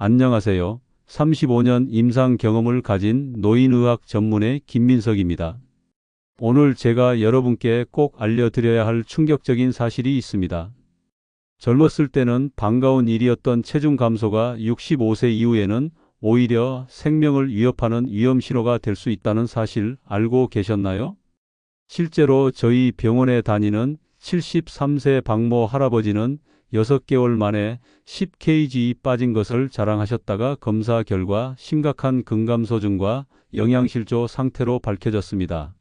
안녕하세요. 35년 임상 경험을 가진 노인의학 전문의 김민석입니다. 오늘 제가 여러분께 꼭 알려드려야 할 충격적인 사실이 있습니다. 젊었을 때는 반가운 일이었던 체중 감소가 65세 이후에는 오히려 생명을 위협하는 위험 신호가 될 수 있다는 사실 알고 계셨나요? 실제로 저희 병원에 다니는 73세 박모 할아버지는 6개월 만에 10kg 빠진 것을 자랑하셨다가 검사 결과 심각한 근감소증과 영양실조 상태로 밝혀졌습니다.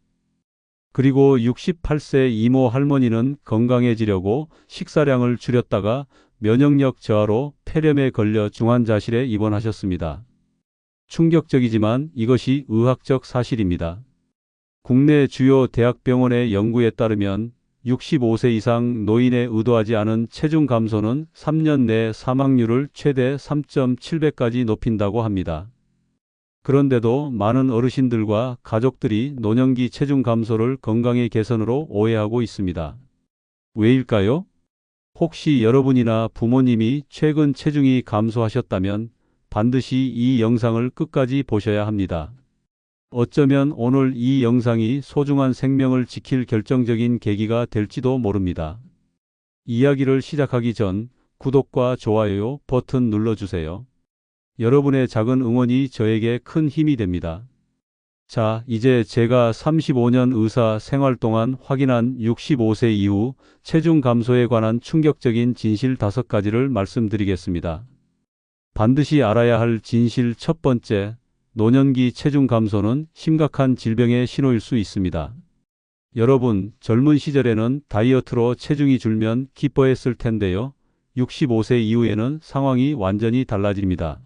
그리고 68세 이모 할머니는 건강해지려고 식사량을 줄였다가 면역력 저하로 폐렴에 걸려 중환자실에 입원하셨습니다. 충격적이지만 이것이 의학적 사실입니다. 국내 주요 대학병원의 연구에 따르면 65세 이상 노인의 의도하지 않은 체중 감소는 3년 내 사망률을 최대 3.7배까지 높인다고 합니다. 그런데도 많은 어르신들과 가족들이 노년기 체중 감소를 건강의 개선으로 오해하고 있습니다. 왜일까요? 혹시 여러분이나 부모님이 최근 체중이 감소하셨다면 반드시 이 영상을 끝까지 보셔야 합니다. 어쩌면 오늘 이 영상이 소중한 생명을 지킬 결정적인 계기가 될지도 모릅니다. 이야기를 시작하기 전 구독과 좋아요 버튼 눌러주세요. 여러분의 작은 응원이 저에게 큰 힘이 됩니다. 자, 이제 제가 35년 의사 생활 동안 확인한 65세 이후 체중 감소에 관한 충격적인 진실 5가지를 말씀드리겠습니다. 반드시 알아야 할 진실 첫 번째, 노년기 체중 감소는 심각한 질병의 신호일 수 있습니다. 여러분, 젊은 시절에는 다이어트로 체중이 줄면 기뻐했을 텐데요. 65세 이후에는 상황이 완전히 달라집니다.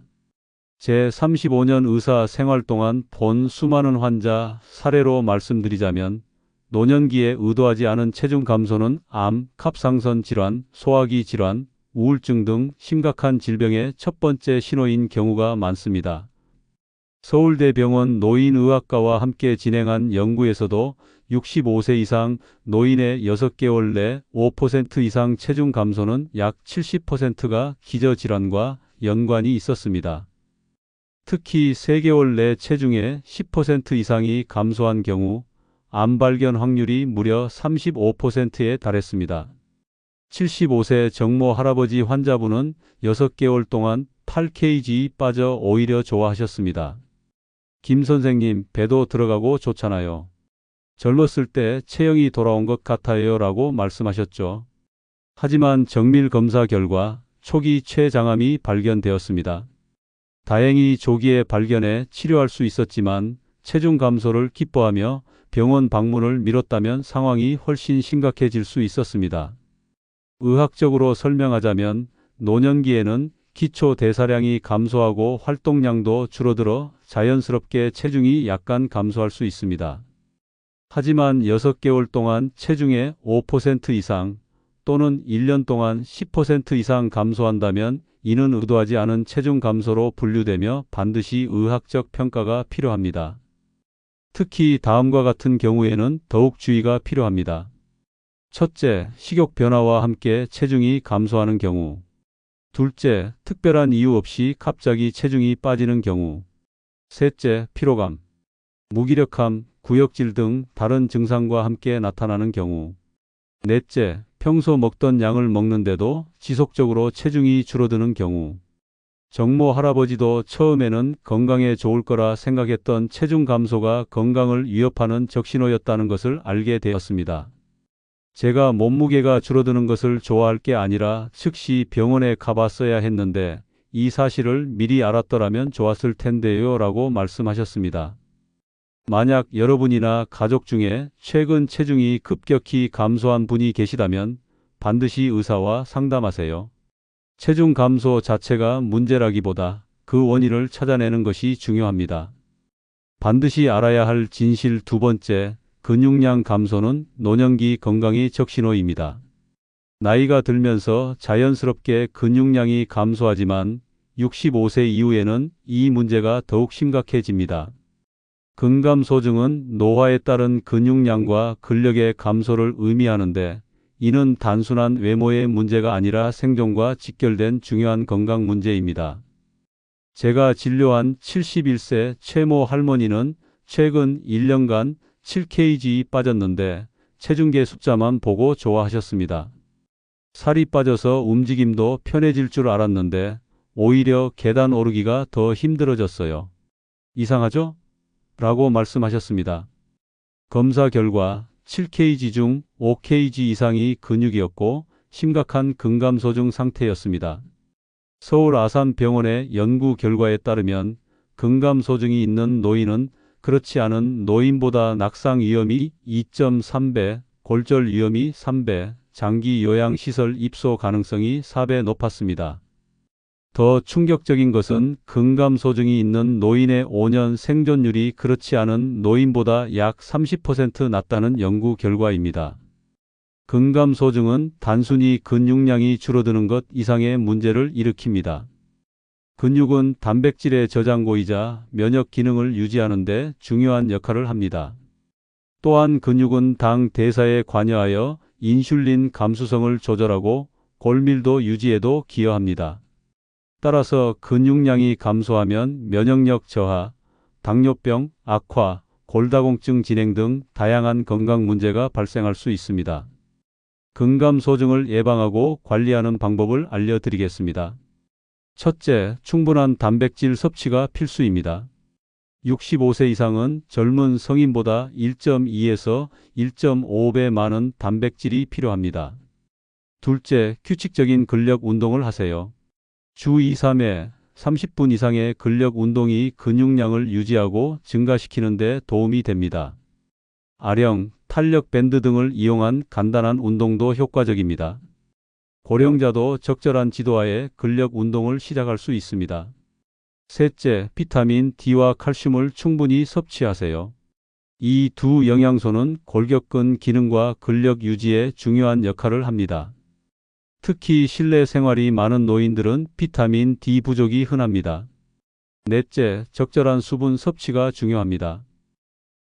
제 35년 의사 생활 동안 본 수많은 환자 사례로 말씀드리자면 노년기에 의도하지 않은 체중 감소는 암, 갑상선 질환, 소화기 질환, 우울증 등 심각한 질병의 첫 번째 신호인 경우가 많습니다. 서울대병원 노인의학과와 함께 진행한 연구에서도 65세 이상 노인의 6개월 내 5% 이상 체중 감소는 약 70%가 기저질환과 연관이 있었습니다. 특히 3개월 내 체중의 10% 이상이 감소한 경우 암 발견 확률이 무려 35%에 달했습니다. 75세 정모 할아버지 환자분은 6개월 동안 8kg 빠져 오히려 좋아하셨습니다. 김 선생님, 배도 들어가고 좋잖아요. 젊었을 때 체형이 돌아온 것 같아요 라고 말씀하셨죠. 하지만 정밀 검사 결과 초기 췌장암이 발견되었습니다. 다행히 조기에 발견해 치료할 수 있었지만 체중 감소를 기뻐하며 병원 방문을 미뤘다면 상황이 훨씬 심각해질 수 있었습니다. 의학적으로 설명하자면 노년기에는 기초 대사량이 감소하고 활동량도 줄어들어 자연스럽게 체중이 약간 감소할 수 있습니다. 하지만 6개월 동안 체중의 5% 이상 또는 1년 동안 10% 이상 감소한다면 이는 의도하지 않은 체중 감소로 분류되며 반드시 의학적 평가가 필요합니다. 특히 다음과 같은 경우에는 더욱 주의가 필요합니다. 첫째, 식욕 변화와 함께 체중이 감소하는 경우. 둘째, 특별한 이유 없이 갑자기 체중이 빠지는 경우. 셋째, 피로감, 무기력함, 구역질 등 다른 증상과 함께 나타나는 경우. 넷째, 평소 먹던 양을 먹는데도 지속적으로 체중이 줄어드는 경우. 정모 할아버지도 처음에는 건강에 좋을 거라 생각했던 체중 감소가 건강을 위협하는 적신호였다는 것을 알게 되었습니다. 제가 몸무게가 줄어드는 것을 좋아할 게 아니라 즉시 병원에 가봤어야 했는데 이 사실을 미리 알았더라면 좋았을 텐데요 라고 말씀하셨습니다. 만약 여러분이나 가족 중에 최근 체중이 급격히 감소한 분이 계시다면 반드시 의사와 상담하세요. 체중 감소 자체가 문제라기보다 그 원인을 찾아내는 것이 중요합니다. 반드시 알아야 할 진실 두 번째, 근육량 감소는 노년기 건강의 적신호입니다. 나이가 들면서 자연스럽게 근육량이 감소하지만 65세 이후에는 이 문제가 더욱 심각해집니다. 근감소증은 노화에 따른 근육량과 근력의 감소를 의미하는데 이는 단순한 외모의 문제가 아니라 생존과 직결된 중요한 건강 문제입니다. 제가 진료한 71세 최모 할머니는 최근 1년간 7kg 빠졌는데 체중계 숫자만 보고 좋아하셨습니다. 살이 빠져서 움직임도 편해질 줄 알았는데 오히려 계단 오르기가 더 힘들어졌어요. 이상하죠? 라고 말씀하셨습니다. 검사 결과 7kg 중 5kg 이상이 근육이었고 심각한 근감소증 상태였습니다. 서울 아산병원의 연구 결과에 따르면 근감소증이 있는 노인은 그렇지 않은 노인보다 낙상 위험이 2.3배, 골절 위험이 3배, 장기 요양시설 입소 가능성이 4배 높았습니다. 더 충격적인 것은 근감소증이 있는 노인의 5년 생존율이 그렇지 않은 노인보다 약 30% 낮다는 연구 결과입니다. 근감소증은 단순히 근육량이 줄어드는 것 이상의 문제를 일으킵니다. 근육은 단백질의 저장고이자 면역 기능을 유지하는 데 중요한 역할을 합니다. 또한 근육은 당 대사에 관여하여 인슐린 감수성을 조절하고 골밀도 유지에도 기여합니다. 따라서 근육량이 감소하면 면역력 저하, 당뇨병, 악화, 골다공증 진행 등 다양한 건강 문제가 발생할 수 있습니다. 근감소증을 예방하고 관리하는 방법을 알려드리겠습니다. 첫째, 충분한 단백질 섭취가 필수입니다. 65세 이상은 젊은 성인보다 1.2에서 1.5배 많은 단백질이 필요합니다. 둘째, 규칙적인 근력 운동을 하세요. 주 2, 3회 30분 이상의 근력 운동이 근육량을 유지하고 증가시키는 데 도움이 됩니다. 아령, 탄력 밴드 등을 이용한 간단한 운동도 효과적입니다. 고령자도 적절한 지도하에 근력 운동을 시작할 수 있습니다. 셋째, 비타민 D와 칼슘을 충분히 섭취하세요. 이 두 영양소는 골격근 기능과 근력 유지에 중요한 역할을 합니다. 특히 실내 생활이 많은 노인들은 비타민 D 부족이 흔합니다. 넷째, 적절한 수분 섭취가 중요합니다.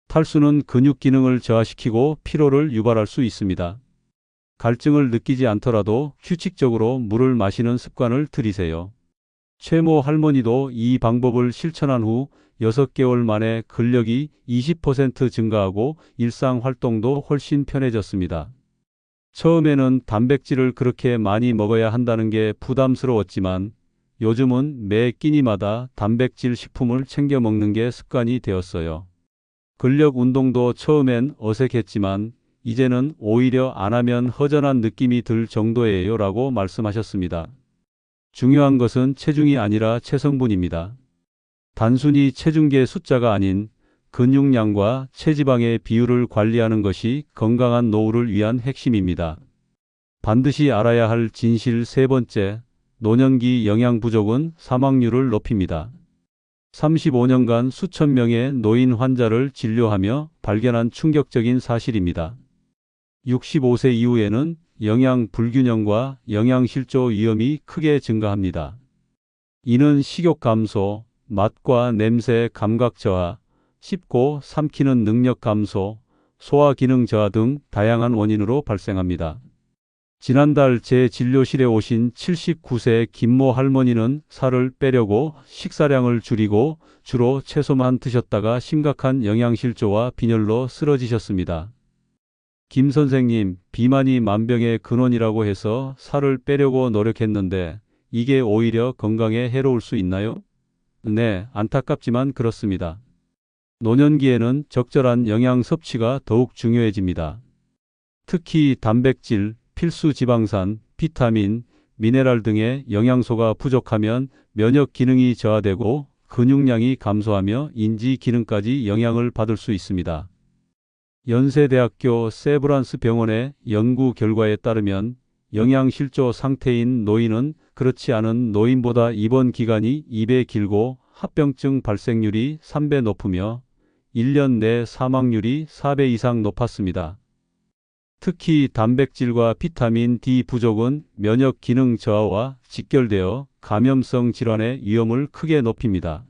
탈수는 근육 기능을 저하시키고 피로를 유발할 수 있습니다. 갈증을 느끼지 않더라도 규칙적으로 물을 마시는 습관을 들이세요. 최모 할머니도 이 방법을 실천한 후 6개월 만에 근력이 20% 증가하고 일상 활동도 훨씬 편해졌습니다. 처음에는 단백질을 그렇게 많이 먹어야 한다는 게 부담스러웠지만 요즘은 매 끼니마다 단백질 식품을 챙겨 먹는 게 습관이 되었어요. 근력 운동도 처음엔 어색했지만 이제는 오히려 안 하면 허전한 느낌이 들 정도예요 라고 말씀하셨습니다. 중요한 것은 체중이 아니라 체성분입니다. 단순히 체중계 숫자가 아닌 근육량과 체지방의 비율을 관리하는 것이 건강한 노후를 위한 핵심입니다. 반드시 알아야 할 진실 세 번째, 노년기 영양 부족은 사망률을 높입니다. 35년간 수천 명의 노인 환자를 진료하며 발견한 충격적인 사실입니다. 65세 이후에는 영양 불균형과 영양실조 위험이 크게 증가합니다. 이는 식욕 감소, 맛과 냄새 감각 저하, 씹고 삼키는 능력 감소, 소화 기능 저하 등 다양한 원인으로 발생합니다. 지난달 제 진료실에 오신 79세 김모 할머니는 살을 빼려고 식사량을 줄이고 주로 채소만 드셨다가 심각한 영양실조와 빈혈로 쓰러지셨습니다. 김 선생님, 비만이 만병의 근원이라고 해서 살을 빼려고 노력했는데 이게 오히려 건강에 해로울 수 있나요? 네, 안타깝지만 그렇습니다. 노년기에는 적절한 영양 섭취가 더욱 중요해집니다. 특히 단백질, 필수 지방산, 비타민, 미네랄 등의 영양소가 부족하면 면역 기능이 저하되고 근육량이 감소하며 인지 기능까지 영향을 받을 수 있습니다. 연세대학교 세브란스 병원의 연구 결과에 따르면 영양실조 상태인 노인은 그렇지 않은 노인보다 입원 기간이 2배 길고 합병증 발생률이 3배 높으며 1년 내 사망률이 4배 이상 높았습니다. 특히 단백질과 비타민 D 부족은 면역 기능 저하와 직결되어 감염성 질환의 위험을 크게 높입니다.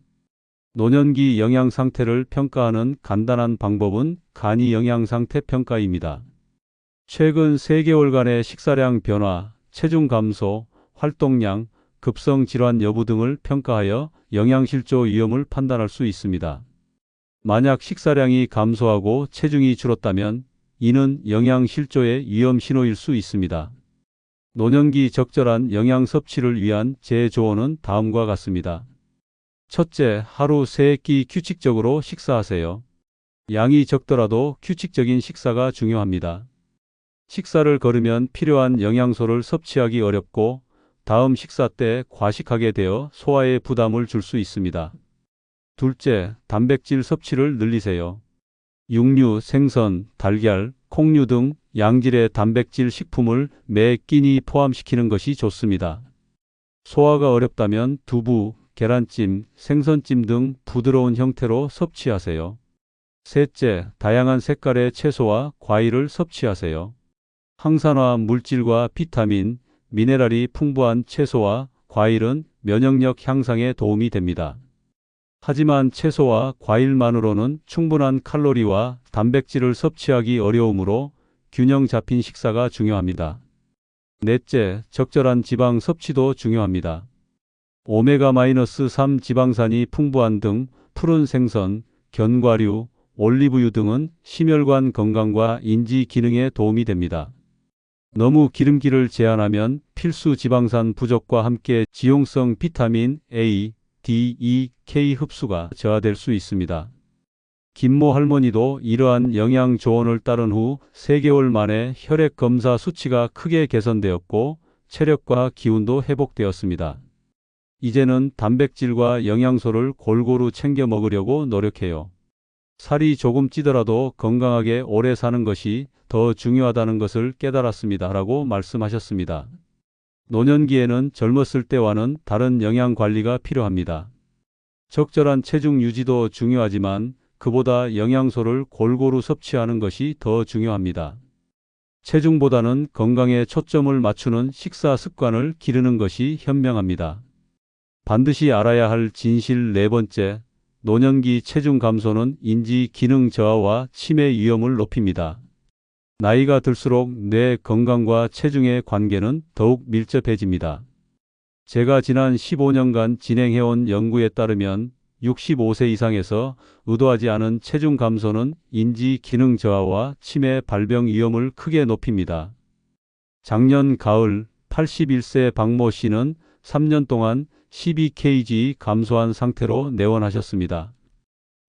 노년기 영양 상태를 평가하는 간단한 방법은 간이 영양 상태 평가입니다. 최근 3개월간의 식사량 변화, 체중 감소, 활동량, 급성 질환 여부 등을 평가하여 영양실조 위험을 판단할 수 있습니다. 만약 식사량이 감소하고 체중이 줄었다면 이는 영양실조의 위험 신호일 수 있습니다. 노년기 적절한 영양 섭취를 위한 제 조언은 다음과 같습니다. 첫째, 하루 3끼 규칙적으로 식사하세요. 양이 적더라도 규칙적인 식사가 중요합니다. 식사를 거르면 필요한 영양소를 섭취하기 어렵고 다음 식사 때 과식하게 되어 소화에 부담을 줄 수 있습니다. 둘째, 단백질 섭취를 늘리세요. 육류, 생선, 달걀, 콩류 등 양질의 단백질 식품을 매 끼니 포함시키는 것이 좋습니다. 소화가 어렵다면 두부, 계란찜, 생선찜 등 부드러운 형태로 섭취하세요. 셋째, 다양한 색깔의 채소와 과일을 섭취하세요. 항산화 물질과 비타민, 미네랄이 풍부한 채소와 과일은 면역력 향상에 도움이 됩니다. 하지만 채소와 과일만으로는 충분한 칼로리와 단백질을 섭취하기 어려우므로 균형 잡힌 식사가 중요합니다. 넷째, 적절한 지방 섭취도 중요합니다. 오메가-3 지방산이 풍부한 등 푸른 생선, 견과류, 올리브유 등은 심혈관 건강과 인지 기능에 도움이 됩니다. 너무 기름기를 제한하면 필수 지방산 부족과 함께 지용성 비타민 A, D, E, K 흡수가 저하될 수 있습니다. 김모 할머니도 이러한 영양 조언을 따른 후 3개월 만에 혈액 검사 수치가 크게 개선되었고 체력과 기운도 회복되었습니다. 이제는 단백질과 영양소를 골고루 챙겨 먹으려고 노력해요. 살이 조금 찌더라도 건강하게 오래 사는 것이 더 중요하다는 것을 깨달았습니다. 라고 말씀하셨습니다. 노년기에는 젊었을 때와는 다른 영양 관리가 필요합니다. 적절한 체중 유지도 중요하지만 그보다 영양소를 골고루 섭취하는 것이 더 중요합니다. 체중보다는 건강에 초점을 맞추는 식사 습관을 기르는 것이 현명합니다. 반드시 알아야 할 진실 네 번째, 노년기 체중 감소는 인지 기능 저하와 치매 위험을 높입니다. 나이가 들수록 뇌 건강과 체중의 관계는 더욱 밀접해집니다. 제가 지난 15년간 진행해온 연구에 따르면 65세 이상에서 의도하지 않은 체중 감소는 인지 기능 저하와 치매 발병 위험을 크게 높입니다. 작년 가을 81세 박모 씨는 3년 동안 12kg 감소한 상태로 내원하셨습니다.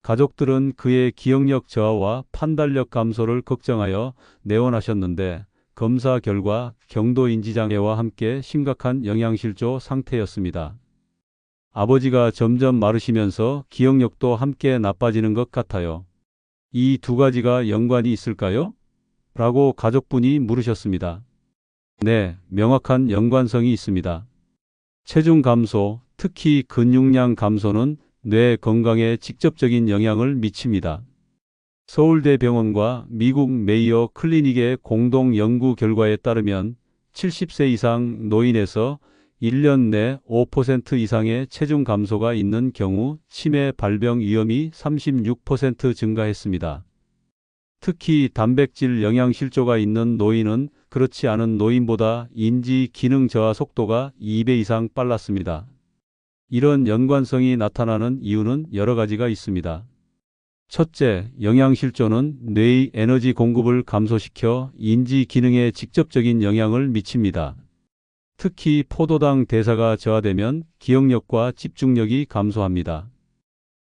가족들은 그의 기억력 저하와 판단력 감소를 걱정하여 내원하셨는데 검사 결과 경도인지장애와 함께 심각한 영양실조 상태였습니다. 아버지가 점점 마르시면서 기억력도 함께 나빠지는 것 같아요. 이 두 가지가 연관이 있을까요? 라고 가족분이 물으셨습니다. 네, 명확한 연관성이 있습니다. 체중 감소, 특히 근육량 감소는 뇌 건강에 직접적인 영향을 미칩니다. 서울대병원과 미국 메이어 클리닉의 공동 연구 결과에 따르면 70세 이상 노인에서 1년 내 5% 이상의 체중 감소가 있는 경우 치매 발병 위험이 36% 증가했습니다. 특히 단백질 영양실조가 있는 노인은 그렇지 않은 노인보다 인지 기능 저하 속도가 2배 이상 빨랐습니다. 이런 연관성이 나타나는 이유는 여러 가지가 있습니다. 첫째, 영양실조는 뇌의 에너지 공급을 감소시켜 인지 기능에 직접적인 영향을 미칩니다. 특히 포도당 대사가 저하되면 기억력과 집중력이 감소합니다.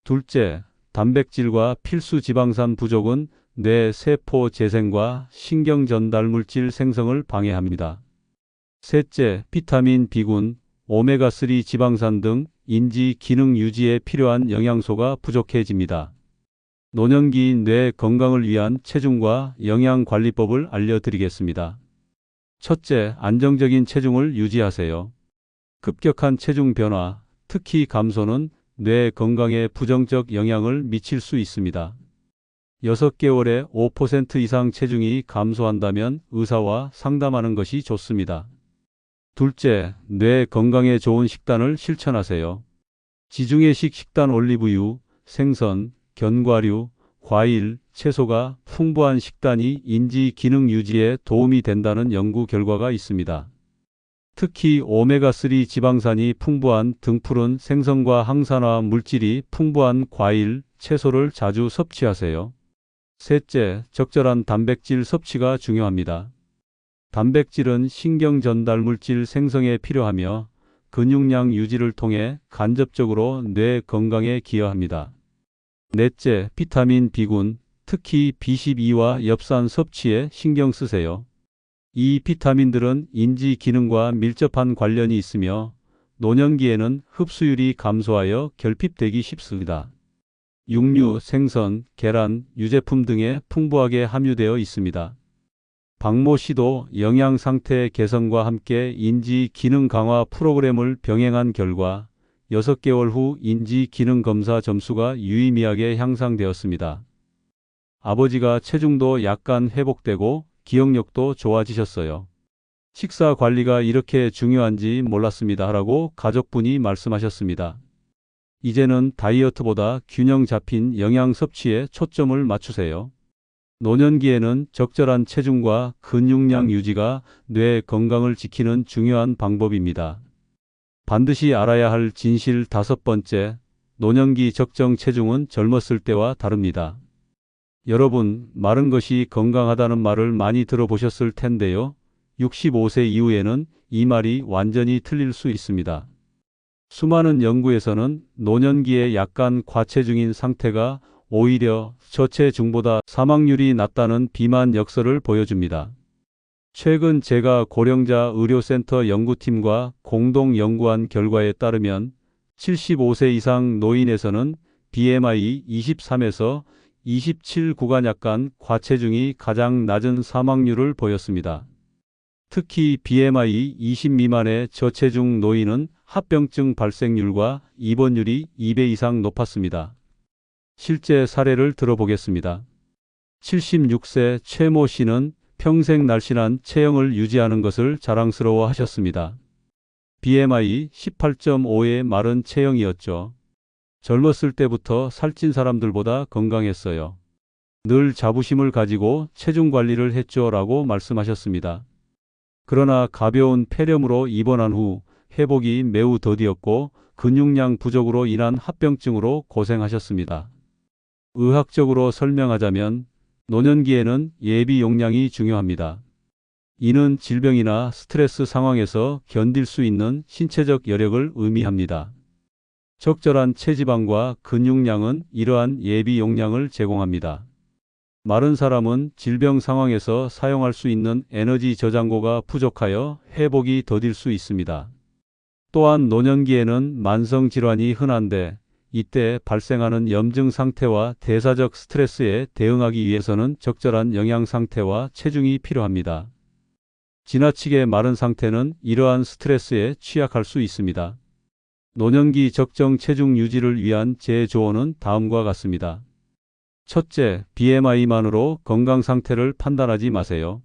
둘째, 단백질과 필수 지방산 부족은 뇌 세포 재생과 신경 전달 물질 생성을 방해합니다. 셋째, 비타민 B군, 오메가3 지방산 등 인지 기능 유지에 필요한 영양소가 부족해집니다. 노년기 뇌 건강을 위한 체중과 영양관리법을 알려드리겠습니다. 첫째, 안정적인 체중을 유지하세요. 급격한 체중 변화, 특히 감소는 뇌 건강에 부정적 영향을 미칠 수 있습니다. 6개월에 5% 이상 체중이 감소한다면 의사와 상담하는 것이 좋습니다. 둘째, 뇌 건강에 좋은 식단을 실천하세요. 지중해식 식단 올리브유, 생선, 견과류, 과일, 채소가 풍부한 식단이 인지 기능 유지에 도움이 된다는 연구 결과가 있습니다. 특히 오메가3 지방산이 풍부한 등푸른 생선과 항산화 물질이 풍부한 과일, 채소를 자주 섭취하세요. 셋째, 적절한 단백질 섭취가 중요합니다. 단백질은 신경 전달 물질 생성에 필요하며 근육량 유지를 통해 간접적으로 뇌 건강에 기여합니다. 넷째, 비타민 B군, 특히 B12와 엽산 섭취에 신경 쓰세요. 이 비타민들은 인지 기능과 밀접한 관련이 있으며 노년기에는 흡수율이 감소하여 결핍되기 쉽습니다. 육류, 생선, 계란, 유제품 등에 풍부하게 함유되어 있습니다. 박모 씨도 영양 상태 개선과 함께 인지 기능 강화 프로그램을 병행한 결과 6개월 후 인지 기능 검사 점수가 유의미하게 향상되었습니다. 아버지가 체중도 약간 회복되고 기억력도 좋아지셨어요. 식사 관리가 이렇게 중요한지 몰랐습니다. 라고 가족분이 말씀하셨습니다. 이제는 다이어트보다 균형 잡힌 영양 섭취에 초점을 맞추세요. 노년기에는 적절한 체중과 근육량 유지가 뇌 건강을 지키는 중요한 방법입니다. 반드시 알아야 할 진실 5번째, 노년기 적정 체중은 젊었을 때와 다릅니다. 여러분, 마른 것이 건강하다는 말을 많이 들어보셨을 텐데요. 65세 이후에는 이 말이 완전히 틀릴 수 있습니다. 수많은 연구에서는 노년기에 약간 과체중인 상태가 오히려 저체중보다 사망률이 낮다는 비만 역설을 보여줍니다. 최근 제가 고령자 의료센터 연구팀과 공동 연구한 결과에 따르면 75세 이상 노인에서는 BMI 23에서 27 구간 약간 과체중이 가장 낮은 사망률을 보였습니다. 특히 BMI 20 미만의 저체중 노인은 합병증 발생률과 입원율이 2배 이상 높았습니다. 실제 사례를 들어보겠습니다. 76세 최모 씨는 평생 날씬한 체형을 유지하는 것을 자랑스러워 하셨습니다. BMI 18.5의 마른 체형이었죠. 젊었을 때부터 살찐 사람들보다 건강했어요. 늘 자부심을 가지고 체중 관리를 했죠. 라고 말씀하셨습니다. 그러나 가벼운 폐렴으로 입원한 후 회복이 매우 더디었고 근육량 부족으로 인한 합병증으로 고생하셨습니다. 의학적으로 설명하자면 노년기에는 예비 용량이 중요합니다. 이는 질병이나 스트레스 상황에서 견딜 수 있는 신체적 여력을 의미합니다. 적절한 체지방과 근육량은 이러한 예비 용량을 제공합니다. 마른 사람은 질병 상황에서 사용할 수 있는 에너지 저장고가 부족하여 회복이 더딜 수 있습니다. 또한 노년기에는 만성 질환이 흔한데 이때 발생하는 염증 상태와 대사적 스트레스에 대응하기 위해서는 적절한 영양 상태와 체중이 필요합니다. 지나치게 마른 상태는 이러한 스트레스에 취약할 수 있습니다. 노년기 적정 체중 유지를 위한 제 조언은 다음과 같습니다. 첫째, BMI만으로 건강 상태를 판단하지 마세요.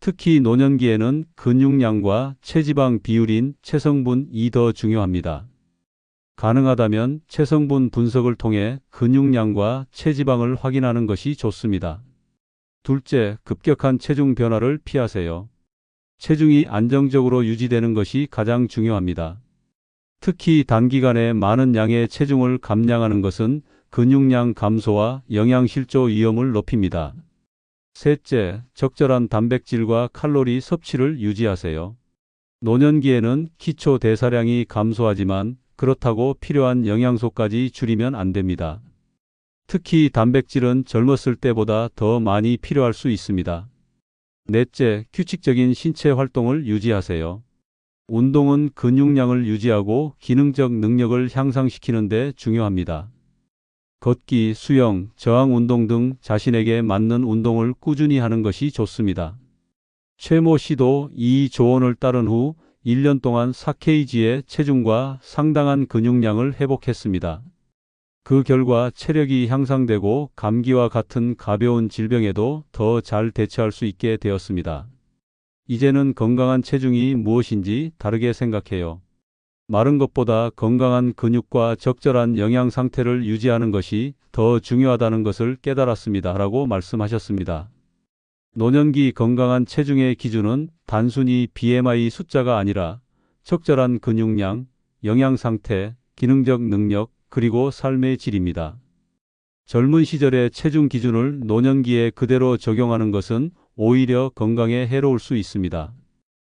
특히 노년기에는 근육량과 체지방 비율인 체성분이 더 중요합니다. 가능하다면 체성분 분석을 통해 근육량과 체지방을 확인하는 것이 좋습니다. 둘째, 급격한 체중 변화를 피하세요. 체중이 안정적으로 유지되는 것이 가장 중요합니다. 특히 단기간에 많은 양의 체중을 감량하는 것은 근육량 감소와 영양실조 위험을 높입니다. 셋째, 적절한 단백질과 칼로리 섭취를 유지하세요. 노년기에는 기초 대사량이 감소하지만 그렇다고 필요한 영양소까지 줄이면 안 됩니다. 특히 단백질은 젊었을 때보다 더 많이 필요할 수 있습니다. 넷째, 규칙적인 신체 활동을 유지하세요. 운동은 근육량을 유지하고 기능적 능력을 향상시키는 데 중요합니다. 걷기, 수영, 저항 운동 등 자신에게 맞는 운동을 꾸준히 하는 것이 좋습니다. 최모 씨도 이 조언을 따른 후 1년 동안 4kg의 체중과 상당한 근육량을 회복했습니다. 그 결과 체력이 향상되고 감기와 같은 가벼운 질병에도 더 잘 대처할 수 있게 되었습니다. 이제는 건강한 체중이 무엇인지 다르게 생각해요. 마른 것보다 건강한 근육과 적절한 영양 상태를 유지하는 것이 더 중요하다는 것을 깨달았습니다. 라고 말씀하셨습니다. 노년기 건강한 체중의 기준은 단순히 BMI 숫자가 아니라 적절한 근육량, 영양 상태, 기능적 능력, 그리고 삶의 질입니다. 젊은 시절의 체중 기준을 노년기에 그대로 적용하는 것은 오히려 건강에 해로울 수 있습니다.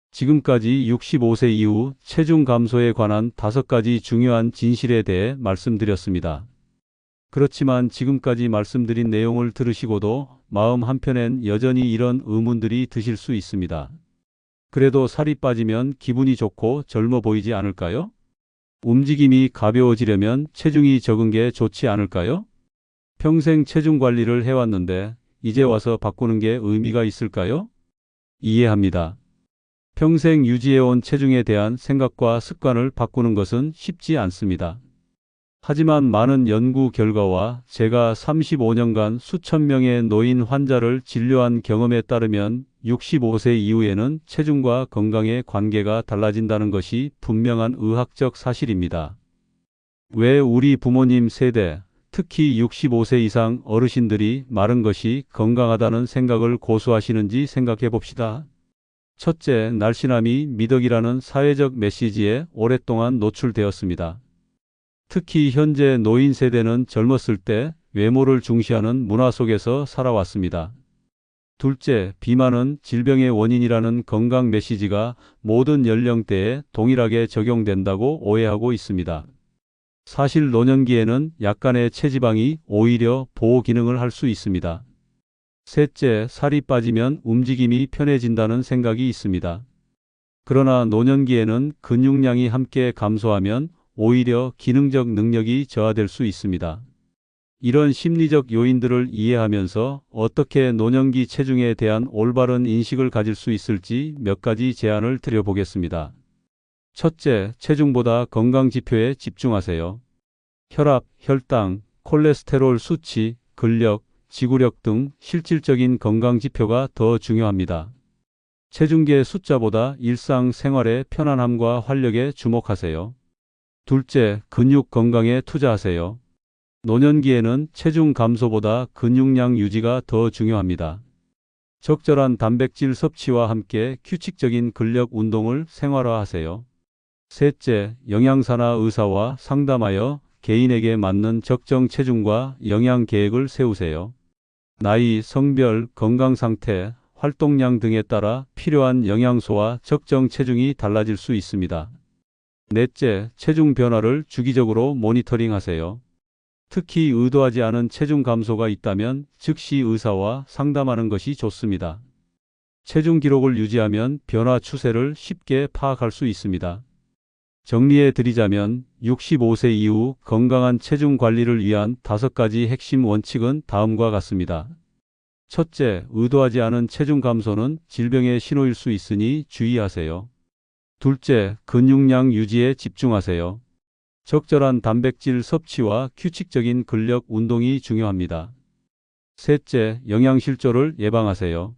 지금까지 65세 이후 체중 감소에 관한 5가지 중요한 진실에 대해 말씀드렸습니다. 그렇지만 지금까지 말씀드린 내용을 들으시고도 마음 한편엔 여전히 이런 의문들이 드실 수 있습니다. 그래도 살이 빠지면 기분이 좋고 젊어 보이지 않을까요? 움직임이 가벼워지려면 체중이 적은 게 좋지 않을까요? 평생 체중 관리를 해왔는데 이제 와서 바꾸는 게 의미가 있을까요? 이해합니다. 평생 유지해온 체중에 대한 생각과 습관을 바꾸는 것은 쉽지 않습니다. 하지만 많은 연구 결과와 제가 35년간 수천 명의 노인 환자를 진료한 경험에 따르면 65세 이후에는 체중과 건강의 관계가 달라진다는 것이 분명한 의학적 사실입니다. 왜 우리 부모님 세대, 특히 65세 이상 어르신들이 마른 것이 건강하다는 생각을 고수하시는지 생각해 봅시다. 첫째, 날씬함이 미덕이라는 사회적 메시지에 오랫동안 노출되었습니다. 특히 현재 노인 세대는 젊었을 때 외모를 중시하는 문화 속에서 살아왔습니다. 둘째, 비만은 질병의 원인이라는 건강 메시지가 모든 연령대에 동일하게 적용된다고 오해하고 있습니다. 사실 노년기에는 약간의 체지방이 오히려 보호 기능을 할 수 있습니다. 셋째, 살이 빠지면 움직임이 편해진다는 생각이 있습니다. 그러나 노년기에는 근육량이 함께 감소하면 오히려 기능적 능력이 저하될 수 있습니다. 이런 심리적 요인들을 이해하면서 어떻게 노년기 체중에 대한 올바른 인식을 가질 수 있을지 몇 가지 제안을 드려보겠습니다. 첫째, 체중보다 건강 지표에 집중하세요. 혈압, 혈당, 콜레스테롤 수치, 근력, 지구력 등 실질적인 건강 지표가 더 중요합니다. 체중계 숫자보다 일상생활의 편안함과 활력에 주목하세요. 둘째, 근육 건강에 투자하세요. 노년기에는 체중 감소보다 근육량 유지가 더 중요합니다. 적절한 단백질 섭취와 함께 규칙적인 근력 운동을 생활화하세요. 셋째, 영양사나 의사와 상담하여 개인에게 맞는 적정 체중과 영양 계획을 세우세요. 나이, 성별, 건강 상태, 활동량 등에 따라 필요한 영양소와 적정 체중이 달라질 수 있습니다. 넷째, 체중 변화를 주기적으로 모니터링하세요. 특히 의도하지 않은 체중 감소가 있다면 즉시 의사와 상담하는 것이 좋습니다. 체중 기록을 유지하면 변화 추세를 쉽게 파악할 수 있습니다. 정리해 드리자면 65세 이후 건강한 체중 관리를 위한 5가지 핵심 원칙은 다음과 같습니다. 첫째, 의도하지 않은 체중 감소는 질병의 신호일 수 있으니 주의하세요. 둘째, 근육량 유지에 집중하세요. 적절한 단백질 섭취와 규칙적인 근력 운동이 중요합니다. 셋째, 영양실조를 예방하세요.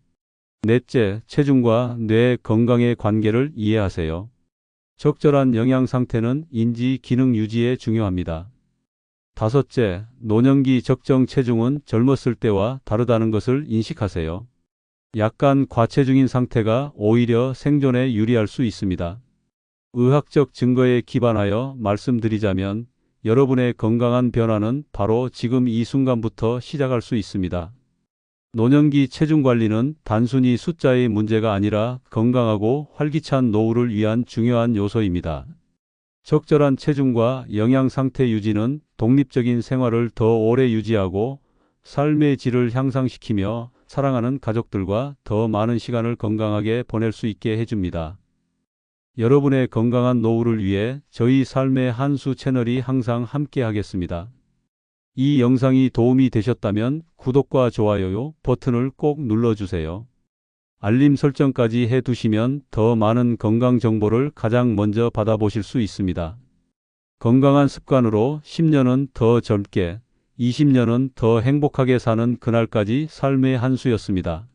넷째, 체중과 뇌 건강의 관계를 이해하세요. 적절한 영양 상태는 인지 기능 유지에 중요합니다. 다섯째, 노년기 적정 체중은 젊었을 때와 다르다는 것을 인식하세요. 약간 과체중인 상태가 오히려 생존에 유리할 수 있습니다. 의학적 증거에 기반하여 말씀드리자면 여러분의 건강한 변화는 바로 지금 이 순간부터 시작할 수 있습니다. 노년기 체중 관리는 단순히 숫자의 문제가 아니라 건강하고 활기찬 노후를 위한 중요한 요소입니다. 적절한 체중과 영양 상태 유지는 독립적인 생활을 더 오래 유지하고 삶의 질을 향상시키며 사랑하는 가족들과 더 많은 시간을 건강하게 보낼 수 있게 해줍니다. 여러분의 건강한 노후를 위해 저희 삶의 한수 채널이 항상 함께 하겠습니다. 이 영상이 도움이 되셨다면 구독과 좋아요 버튼을 꼭 눌러주세요. 알림 설정까지 해두시면 더 많은 건강 정보를 가장 먼저 받아보실 수 있습니다. 건강한 습관으로 10년은 더 젊게, 20년은 더 행복하게 사는 그날까지 삶의 한수였습니다.